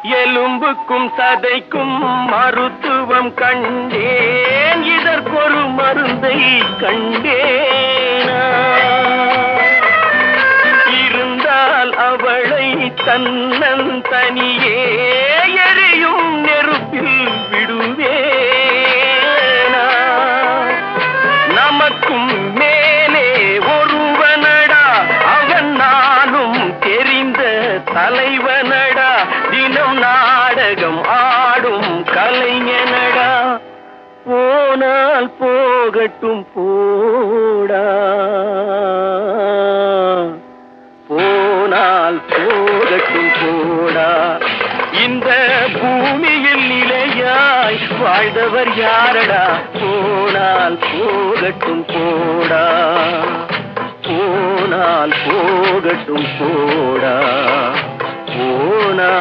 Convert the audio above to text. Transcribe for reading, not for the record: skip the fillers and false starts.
எலும்புக்கும் சதைக்கும் மருத்துவம் கண்டேன், இதற்கொரு மருந்தை கண்டேனா? இருந்தால் அவளை தன்னந்தனியே எரியும் நெருப்பில் விடுவேனா? நமக்கும் மேலே ஒருவனடா, அவன் நானும் தெரிந்த தலைவனடா, தினம் நாடகம் ஆடும் கலைஞனடா. போனால் போகட்டும் போடா, போனால் போகட்டும் போடா. இந்த பூமியில் நிலையாய் வாழ்ந்தவர் யாரடா? போனால் போகட்டும் போடா, போனால் போகட்டும் போடா, போனால்